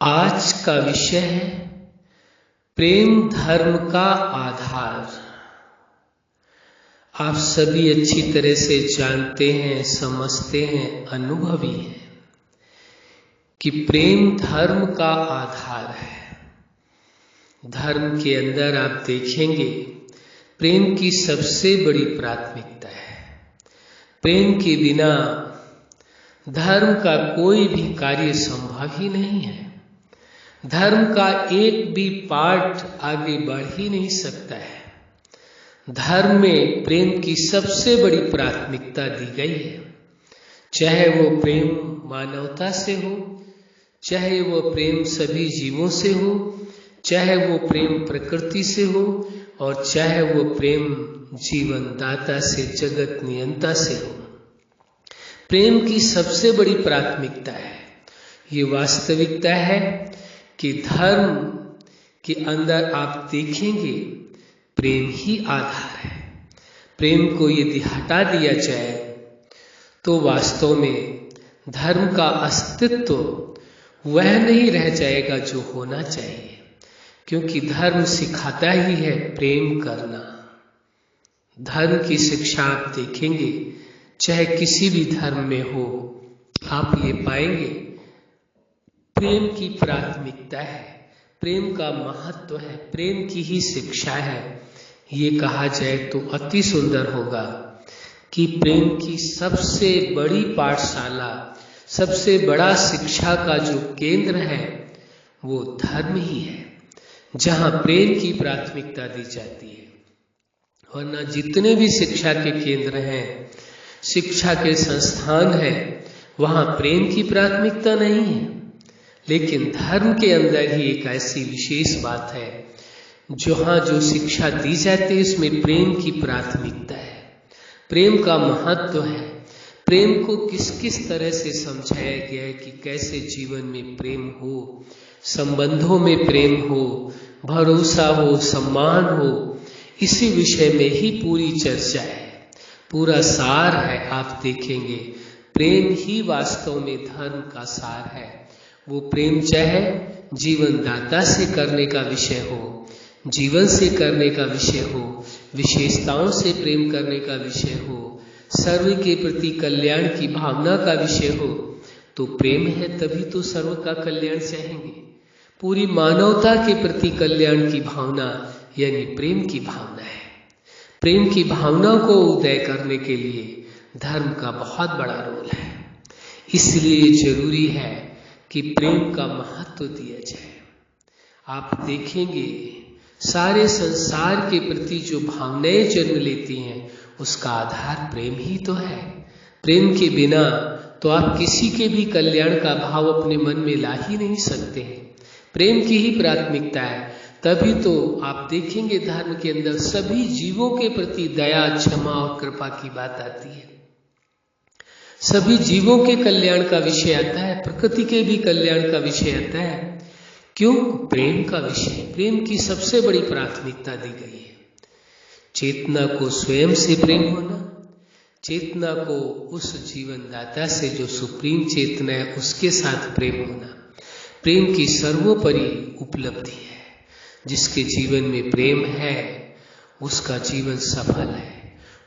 आज का विषय है प्रेम धर्म का आधार। आप सभी अच्छी तरह से जानते हैं, समझते हैं, अनुभवी हैं कि प्रेम धर्म का आधार है। धर्म के अंदर आप देखेंगे प्रेम की सबसे बड़ी प्राथमिकता है। प्रेम के बिना धर्म का कोई भी कार्य संभव ही नहीं है। धर्म का एक भी पार्ट आगे बढ़ ही नहीं सकता है। धर्म में प्रेम की सबसे बड़ी प्राथमिकता दी गई है। चाहे वो प्रेम मानवता से हो, चाहे वो प्रेम सभी जीवों से हो, चाहे वो प्रेम प्रकृति से हो, और चाहे वो प्रेम जीवन दाता से, जगत नियंता से हो। प्रेम की सबसे बड़ी प्राथमिकता है। ये वास्तविकता है कि धर्म के अंदर आप देखेंगे प्रेम ही आधार है। प्रेम को यदि हटा दिया जाए तो वास्तव में धर्म का अस्तित्व वह नहीं रह जाएगा जो होना चाहिए, क्योंकि धर्म सिखाता ही है प्रेम करना। धर्म की शिक्षा आप देखेंगे चाहे किसी भी धर्म में हो, आप ये पाएंगे प्रेम की प्राथमिकता है, प्रेम का महत्व है, प्रेम की ही शिक्षा है। ये कहा जाए तो अति सुंदर होगा कि प्रेम की सबसे बड़ी पाठशाला, सबसे बड़ा शिक्षा का जो केंद्र है वो धर्म ही है, जहाँ प्रेम की प्राथमिकता दी जाती है। वरना जितने भी शिक्षा के केंद्र हैं, शिक्षा के संस्थान हैं, वहाँ प्रेम की प्राथमिकता नहीं है। लेकिन धर्म के अंदर ही एक ऐसी विशेष बात है जहाँ जो शिक्षा दी जाती है उसमें प्रेम की प्राथमिकता है, प्रेम का महत्व है। प्रेम को किस किस तरह से समझाया गया है कि कैसे जीवन में प्रेम हो, संबंधों में प्रेम हो, भरोसा हो, सम्मान हो, इसी विषय में ही पूरी चर्चा है, पूरा सार है। आप देखेंगे प्रेम ही वास्तव में धर्म का सार है। वो प्रेम चाहे जीवन दाता से करने का विषय हो, जीवन से करने का विषय हो, विशेषताओं से प्रेम करने का विषय हो, सर्व के प्रति कल्याण की भावना का विषय हो, तो प्रेम है तभी तो सर्व का कल्याण चाहेंगे। पूरी मानवता के प्रति कल्याण की भावना यानी प्रेम की भावना है। प्रेम की भावना को उदय करने के लिए धर्म का बहुत बड़ा रोल है। इसलिए जरूरी है कि प्रेम का महत्व दिया जाए। आप देखेंगे सारे संसार के प्रति जो भावनाएं जन्म लेती हैं उसका आधार प्रेम ही तो है। प्रेम के बिना तो आप किसी के भी कल्याण का भाव अपने मन में ला ही नहीं सकते हैं। प्रेम की ही प्राथमिकता है, तभी तो आप देखेंगे धर्म के अंदर सभी जीवों के प्रति दया, क्षमा और कृपा की बात आती है। सभी जीवों के कल्याण का विषय आता है, प्रकृति के भी कल्याण का विषय आता है। क्यों? प्रेम का विषय, प्रेम की सबसे बड़ी प्राथमिकता दी गई है। चेतना को स्वयं से प्रेम होना, चेतना को उस जीवन दाता से जो सुप्रीम चेतना है उसके साथ प्रेम होना, प्रेम की सर्वोपरि उपलब्धि है। जिसके जीवन में प्रेम है उसका जीवन सफल है।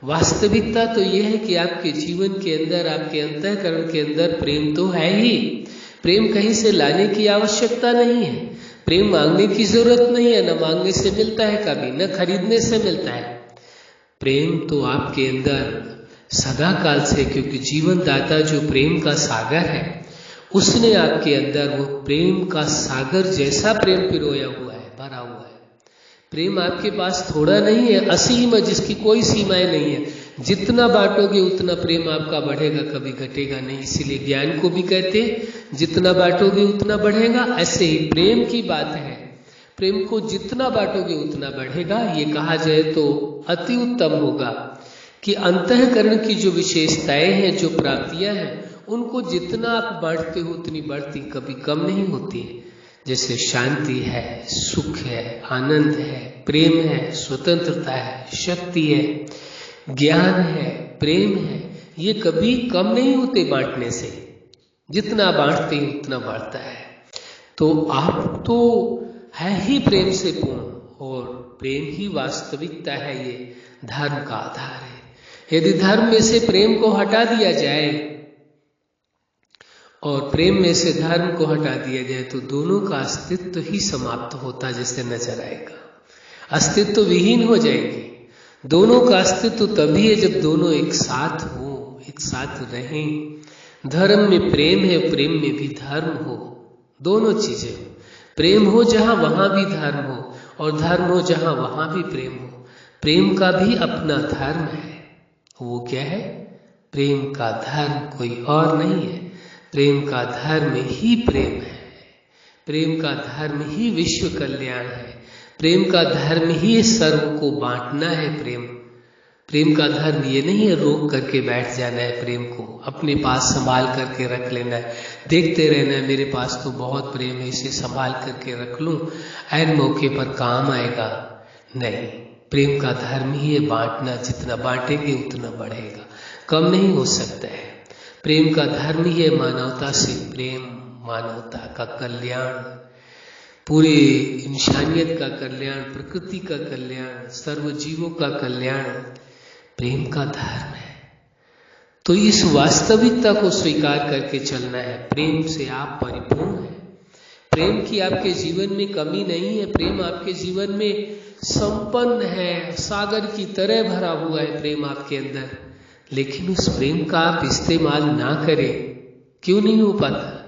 वास्तविकता तो यह है कि आपके जीवन के अंदर, आपके अंतःकरण के अंदर प्रेम तो है ही। प्रेम कहीं से लाने की आवश्यकता नहीं है, प्रेम मांगने की जरूरत नहीं है, न मांगने से मिलता है कभी, न खरीदने से मिलता है। प्रेम तो आपके अंदर सदा काल से, क्योंकि जीवन दाता जो प्रेम का सागर है उसने आपके अंदर वो प्रेम का सागर जैसा प्रेम पिरोया हुआ है, भरा हुआ है। प्रेम आपके पास थोड़ा नहीं है, असीम है, जिसकी कोई सीमाएं नहीं है। जितना बांटोगे उतना प्रेम आपका बढ़ेगा, कभी घटेगा नहीं। इसीलिए ज्ञान को भी कहते हैं जितना बांटोगे उतना बढ़ेगा। ऐसे ही प्रेम की बात है, प्रेम को जितना बांटोगे उतना बढ़ेगा। ये कहा जाए तो अति उत्तम होगा कि अंतःकरण की जो विशेषताएं हैं, जो प्राप्तियां हैं, उनको जितना आप बांटते हो उतनी बढ़ती, कभी कम नहीं होती है। जैसे शांति है, सुख है, आनंद है, प्रेम है, स्वतंत्रता है, शक्ति है, ज्ञान है, प्रेम है, ये कभी कम नहीं होते बांटने से। जितना बांटते हैं उतना बढ़ता है। तो आप तो है ही प्रेम से पूर्ण, और प्रेम ही वास्तविकता है, ये धर्म का आधार है। यदि धर्म में से प्रेम को हटा दिया जाए और प्रेम में से धर्म को हटा दिया जाए तो दोनों का अस्तित्व ही समाप्त होता जैसे नजर आएगा, अस्तित्व विहीन हो जाएंगे। दोनों का अस्तित्व तभी है जब दोनों एक साथ हो, एक साथ रहें। धर्म में प्रेम है, प्रेम में भी धर्म हो, दोनों चीजें हो। प्रेम हो जहां वहां भी धर्म हो, और धर्म हो जहां वहां भी प्रेम हो। प्रेम का भी अपना धर्म है, वो क्या है? प्रेम का धर्म कोई और नहीं है, प्रेम का धर्म ही प्रेम है। प्रेम का धर्म ही विश्व कल्याण है, प्रेम का धर्म ही सर्व को बांटना है। प्रेम का धर्म ये नहीं है रोक करके बैठ जाना है, प्रेम को अपने पास संभाल करके रख लेना है, देखते रहना है मेरे पास तो बहुत प्रेम है इसे संभाल करके रख लूं, ऐन मौके पर काम आएगा। नहीं, प्रेम का धर्म ही है बांटना, जितना बांटेंगे उतना बढ़ेगा, कम नहीं हो सकता है। प्रेम का धर्म ही है मानवता से प्रेम, मानवता का कल्याण, पूरे इंसानियत का कल्याण, प्रकृति का कल्याण, सर्व जीवों का कल्याण प्रेम का धर्म है। तो इस वास्तविकता को स्वीकार करके चलना है। प्रेम से आप परिपूर्ण हैं, प्रेम की आपके जीवन में कमी नहीं है, प्रेम आपके जीवन में संपन्न है, सागर की तरह भरा हुआ है प्रेम आपके अंदर। लेकिन उस प्रेम का आप इस्तेमाल ना करें, क्यों नहीं हो पाता?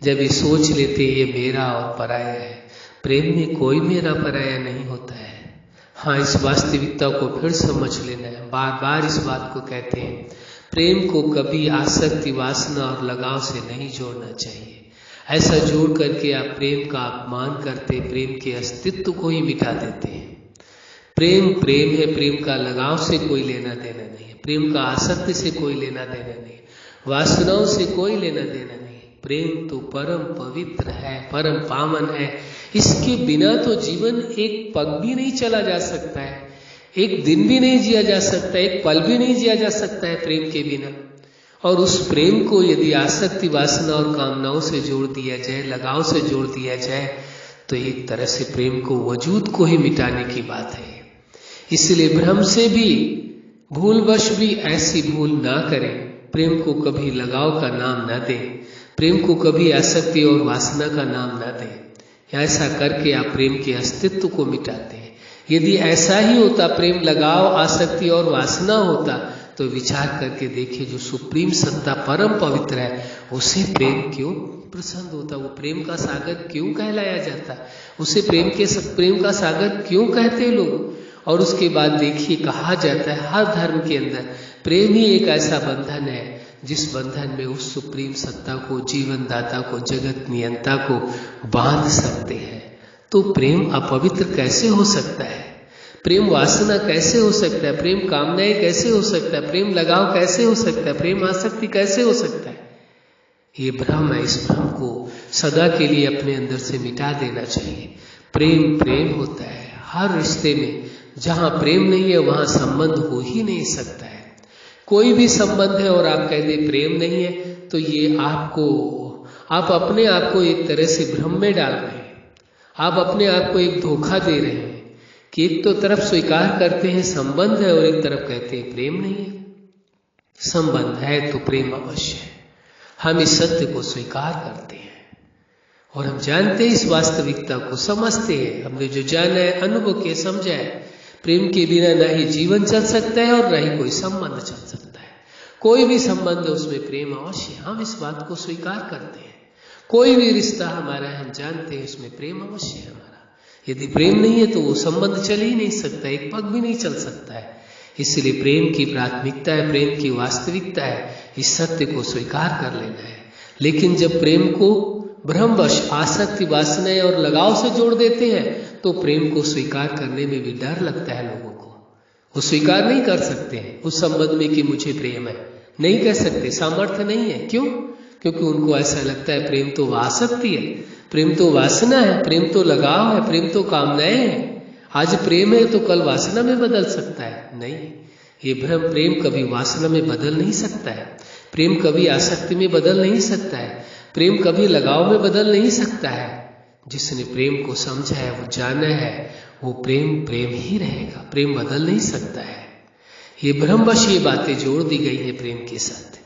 जब ये सोच लेते ये मेरा और पराया है। प्रेम में कोई मेरा पराया नहीं होता है। हाँ, इस वास्तविकता को फिर समझ लेना है। बार बार इस बात को कहते हैं, प्रेम को कभी आसक्ति, वासना और लगाव से नहीं जोड़ना चाहिए। ऐसा जोड़ करके आप प्रेम का अपमान करते, प्रेम के अस्तित्व को ही मिटा देते हैं। प्रेम प्रेम है, प्रेम का लगाव से कोई लेना देना नहीं है, प्रेम का आसक्ति से कोई लेना देना नहीं है, वासनाओं से कोई लेना देना नहीं। प्रेम तो परम पवित्र है, परम पावन है। इसके बिना तो जीवन एक पग भी नहीं चला जा सकता है, एक दिन भी नहीं जिया जा सकता, एक पल भी नहीं जिया जा सकता है प्रेम के बिना। और उस प्रेम को यदि आसक्ति, वासना और कामनाओं से जोड़ दिया जाए, लगाव से जोड़ दिया जाए, तो एक तरह से प्रेम को, वजूद को ही मिटाने की बात है। इसलिए भ्रम से भी, भूलवश भी ऐसी भूल ना करें। प्रेम को कभी लगाव का नाम ना दें, प्रेम को कभी आसक्ति और वासना का नाम ना दें। ऐसा करके आप प्रेम के अस्तित्व को मिटाते हैं। यदि ऐसा ही होता, प्रेम लगाव, आसक्ति और वासना होता, तो विचार करके देखिए जो सुप्रीम सत्ता परम पवित्र है, उसे प्रेम क्यों प्रसन्न होता? वो प्रेम का सागर क्यों कहलाया जाता? उसे प्रेम का सागर क्यों कहते लोग? और उसके बाद देखिए कहा जाता है हर धर्म के अंदर प्रेम ही एक ऐसा बंधन है जिस बंधन में उस सुप्रीम सत्ता को, जीवन दाता को, जगत नियंता को बांध सकते हैं। तो प्रेम अपवित्र कैसे हो सकता है? प्रेम वासना कैसे हो सकता है? प्रेम कामनाएं कैसे हो सकता है? प्रेम लगाव कैसे हो सकता है? प्रेम आसक्ति कैसे हो सकता है? ये भ्रम है, इस भ्रम को सदा के लिए अपने अंदर से मिटा देना चाहिए। प्रेम प्रेम होता है। हर रिश्ते में जहां प्रेम नहीं है वहां संबंध हो ही नहीं सकता है। कोई भी संबंध है और आप कह दें प्रेम नहीं है, तो ये आप अपने आप को एक तरह से भ्रम में डाल रहे हैं। आप अपने आप को एक धोखा दे रहे हैं कि एक तो तरफ स्वीकार करते हैं संबंध है और एक तरफ कहते हैं प्रेम नहीं है। संबंध है तो प्रेम अवश्य है। हम इस सत्य को स्वीकार करते हैं और हम जानते हैं, इस वास्तविकता को समझते हैं। हमने जो जाना है, अनुभव किया, समझा है, प्रेम के बिना ना ही जीवन चल सकता है और ना ही कोई संबंध चल सकता है। कोई भी संबंध है उसमें प्रेम अवश्य, हम इस बात को स्वीकार करते हैं। कोई भी रिश्ता हमारा है, हम जानते हैं उसमें प्रेम अवश्य है हमारा। यदि प्रेम नहीं है तो वो संबंध चल ही नहीं सकता, एक पग भी नहीं चल सकता है। इसलिए प्रेम की प्राथमिकता है, प्रेम की वास्तविकता है, इस सत्य को स्वीकार कर लेना है। लेकिन जब प्रेम को भ्रमवश, आसक्ति, वासनाएं और लगाव से जोड़ देते हैं तो प्रेम को स्वीकार करने में भी डर लगता है लोगों को। वो स्वीकार नहीं कर सकते हैं उस संबंध में कि मुझे प्रेम है, नहीं कह सकते, सामर्थ्य नहीं है। क्यों? क्योंकि उनको ऐसा लगता है प्रेम तो आसक्ति है, प्रेम तो वासना है, प्रेम तो लगाव है, प्रेम तो कामनाएं हैं। आज प्रेम है तो कल वासना में बदल सकता है। नहीं, ये भ्रम। प्रेम कभी वासना में बदल नहीं सकता है, प्रेम कभी आसक्ति में बदल नहीं सकता है। प्रेम कभी लगाव में बदल नहीं सकता है। जिसने प्रेम को समझा है, वो जाना है, वो प्रेम प्रेम ही रहेगा, प्रेम बदल नहीं सकता है। ये ब्रह्मवश ये बातें जोड़ दी गई है प्रेम के साथ।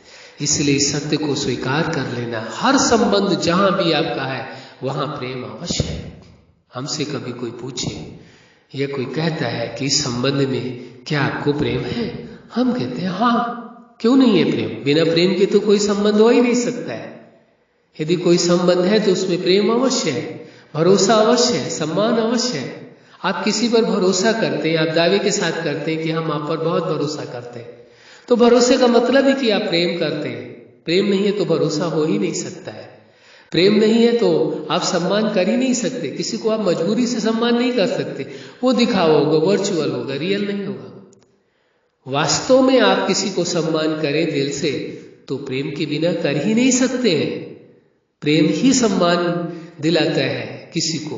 इसलिए सत्य को स्वीकार कर लेना। हर संबंध जहां भी आपका है वहां प्रेम अवश्य है। हमसे कभी कोई पूछे या कोई कहता है कि इस संबंध में क्या आपको प्रेम है, हम कहते हैं हाँ, क्यों नहीं है प्रेम। बिना प्रेम के तो कोई संबंध हो ही नहीं सकता है। यदि कोई संबंध है तो उसमें प्रेम अवश्य है, भरोसा अवश्य है, सम्मान अवश्य है। आप किसी पर भरोसा करते हैं, आप दावे के साथ करते हैं कि हम आप पर बहुत भरोसा करते हैं, तो भरोसे का मतलब ही कि आप प्रेम करते हैं। प्रेम नहीं है तो भरोसा हो ही नहीं सकता है। प्रेम नहीं है तो आप सम्मान कर ही नहीं सकते। किसी को आप मजबूरी से सम्मान नहीं कर सकते। वो दिखावा होगा, वर्चुअल होगा, रियल नहीं होगा। वास्तव में आप किसी को सम्मान करें दिल से तो प्रेम के बिना कर ही नहीं सकते हैं। प्रेम ही सम्मान दिलाता है किसी को,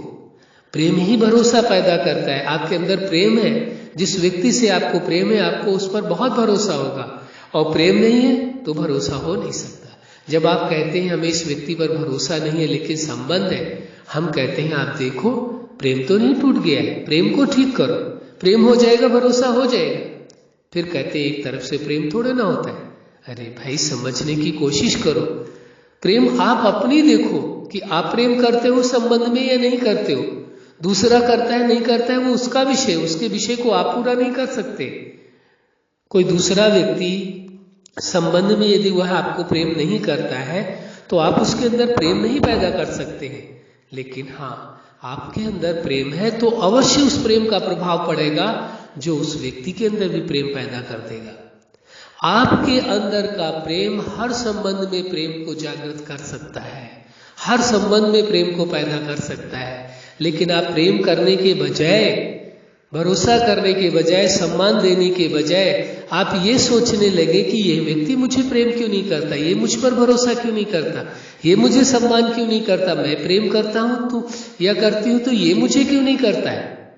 प्रेम ही भरोसा पैदा करता है। आपके अंदर प्रेम है, जिस व्यक्ति से आपको प्रेम है आपको उस पर बहुत भरोसा होगा, और प्रेम नहीं है तो भरोसा हो नहीं सकता। जब आप कहते हैं हमें इस व्यक्ति पर भरोसा नहीं है लेकिन संबंध है, हम कहते हैं आप देखो प्रेम तो नहीं टूट गया है, प्रेम को ठीक करो, प्रेम हो जाएगा, भरोसा हो जाएगा। फिर कहते हैं एक तरफ से प्रेम थोड़े ना होता है। अरे भाई, समझने की कोशिश करो। प्रेम आप अपनी देखो कि आप प्रेम करते हो संबंध में या नहीं करते हो। दूसरा करता है नहीं करता है वो उसका विषय, उसके विषय को आप पूरा नहीं कर सकते। कोई दूसरा व्यक्ति संबंध में यदि वह आपको प्रेम नहीं करता है तो आप उसके अंदर प्रेम नहीं पैदा कर सकते हैं। लेकिन हाँ, आपके अंदर प्रेम है तो अवश्य उस प्रेम का प्रभाव पड़ेगा जो उस व्यक्ति के अंदर भी प्रेम पैदा कर देगा। आपके अंदर का प्रेम हर संबंध में प्रेम को जागृत कर सकता है, हर संबंध में प्रेम को पैदा कर सकता है। लेकिन आप प्रेम करने के बजाय, भरोसा करने के बजाय, सम्मान देने के बजाय आप ये सोचने लगे कि ये व्यक्ति मुझे प्रेम क्यों नहीं करता, ये मुझ पर भरोसा क्यों नहीं करता, ये मुझे सम्मान क्यों नहीं करता, मैं प्रेम करता हूं तो या करती हूं तो ये मुझे क्यों नहीं करता है।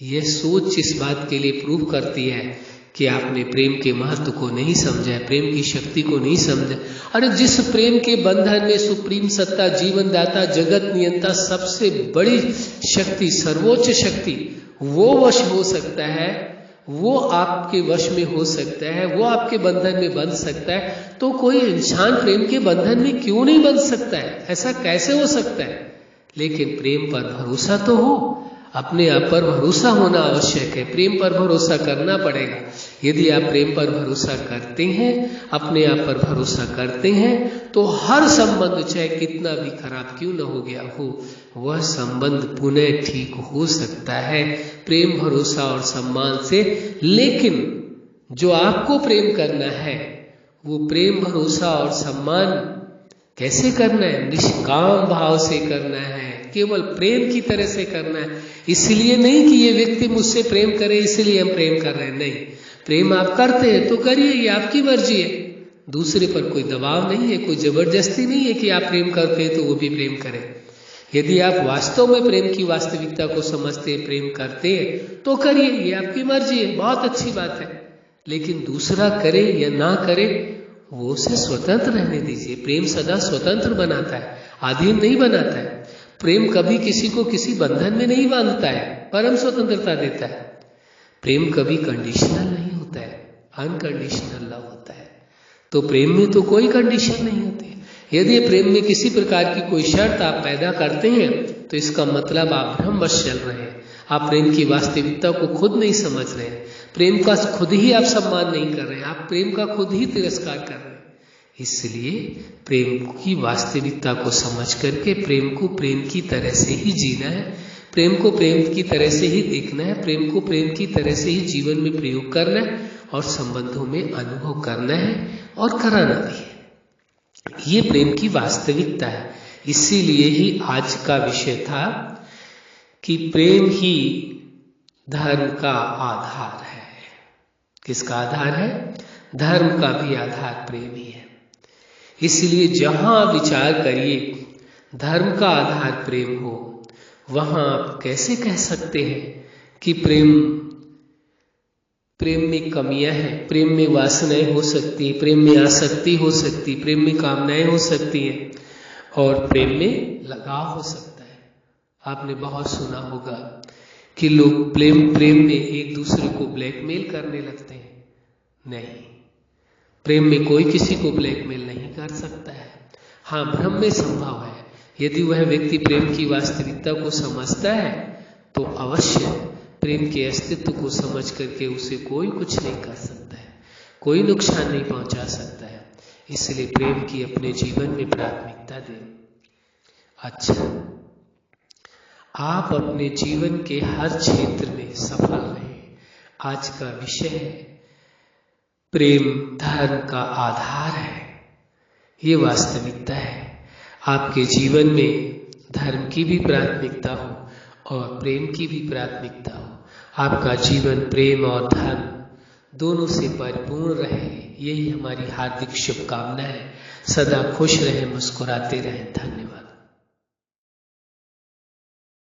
यह सोच इस बात के लिए प्रूव करती है कि आपने प्रेम के महत्व को नहीं समझा, प्रेम की शक्ति को नहीं समझा। अरे जिस प्रेम के बंधन में सुप्रीम सत्ता, जीवन दाता, जगत नियंता, सबसे बड़ी शक्ति, सर्वोच्च शक्ति, वो वश हो सकता है, वो आपके वश में हो सकता है, वो आपके बंधन में बंध सकता है, तो कोई इंसान प्रेम के बंधन में क्यों नहीं बंध सकता है? ऐसा कैसे हो सकता है? लेकिन प्रेम पर भरोसा तो हो, अपने आप पर भरोसा होना आवश्यक है। प्रेम पर भरोसा करना पड़ेगा। यदि आप प्रेम पर भरोसा करते हैं, अपने आप पर भरोसा करते हैं, तो हर संबंध चाहे कितना भी खराब क्यों न हो गया हो, वह संबंध पुनः ठीक हो सकता है प्रेम, भरोसा और सम्मान से। लेकिन जो आपको प्रेम करना है वो प्रेम, भरोसा और सम्मान कैसे करना है? निष्काम भाव से करना है, केवल प्रेम की तरह से करना है। इसलिए नहीं कि ये व्यक्ति मुझसे प्रेम करे इसलिए हम प्रेम कर रहे हैं, नहीं। प्रेम आप करते हैं तो करिए, ये आपकी मर्जी है। दूसरे पर कोई दबाव नहीं है, कोई जबरदस्ती नहीं है कि आप प्रेम करते हैं तो वो भी प्रेम करे। यदि आप वास्तव में प्रेम की वास्तविकता को समझते हैं, प्रेम करते हैं तो करिए, ये आपकी मर्जी है, बहुत अच्छी बात है। लेकिन दूसरा करे या ना करे वो उसे स्वतंत्र रहने दीजिए। प्रेम सदा स्वतंत्र बनाता है, अधीन नहीं बनाता है। प्रेम कभी किसी को किसी बंधन में नहीं बांधता है, परम स्वतंत्रता देता है। प्रेम कभी कंडीशनल नहीं होता है, अनकंडीशनल लव होता है। तो प्रेम में तो कोई कंडीशन नहीं होती। यदि प्रेम में किसी प्रकार की कोई शर्त आप पैदा करते हैं तो इसका मतलब आप भ्रमवश चल रहे हैं, आप प्रेम की वास्तविकता को खुद नहीं समझ रहे हैं, प्रेम का खुद ही आप सम्मान नहीं कर रहे हैं, आप प्रेम का खुद ही तिरस्कार कर रहे हैं। इसलिए प्रेम की वास्तविकता को समझ करके प्रेम को प्रेम की तरह से ही जीना है, प्रेम को प्रेम की तरह से ही देखना है, प्रेम को प्रेम की तरह से ही जीवन में प्रयोग करना है और संबंधों में अनुभव करना है और कराना भी है। ये प्रेम की वास्तविकता है। इसीलिए ही आज का विषय था कि प्रेम ही धर्म का आधार है। किसका आधार है? धर्म का भी आधार प्रेम ही है। इसलिए जहां आप विचार करिए धर्म का आधार प्रेम हो, वहां आप कैसे कह सकते हैं कि प्रेम में कमियां हैं, प्रेम में वासनाएं हो सकती है, प्रेम में आसक्ति हो सकती, प्रेम में कामनाएं हो सकती हैं। और प्रेम में लगाव हो सकता है। आपने बहुत सुना होगा कि लोग प्रेम में एक दूसरे को ब्लैकमेल करने लगते हैं। नहीं, प्रेम में कोई किसी को ब्लैकमेल नहीं कर सकता है। हाँ, भ्रम में संभव है। यदि वह व्यक्ति प्रेम की वास्तविकता को समझता है तो अवश्य प्रेम के अस्तित्व को समझ करके उसे कोई कुछ नहीं कर सकता है, कोई नुकसान नहीं पहुंचा सकता है। इसलिए प्रेम की अपने जीवन में प्राथमिकता दें। अच्छा, आप अपने जीवन के हर क्षेत्र में सफल रहें। आज का विषय है प्रेम धर्म का आधार है। ये वास्तविकता है। आपके जीवन में धर्म की भी प्राथमिकता हो और प्रेम की भी प्राथमिकता हो। आपका जीवन प्रेम और धर्म दोनों से परिपूर्ण रहे, यही हमारी हार्दिक शुभकामना है। सदा खुश रहें, मुस्कुराते रहें। धन्यवाद।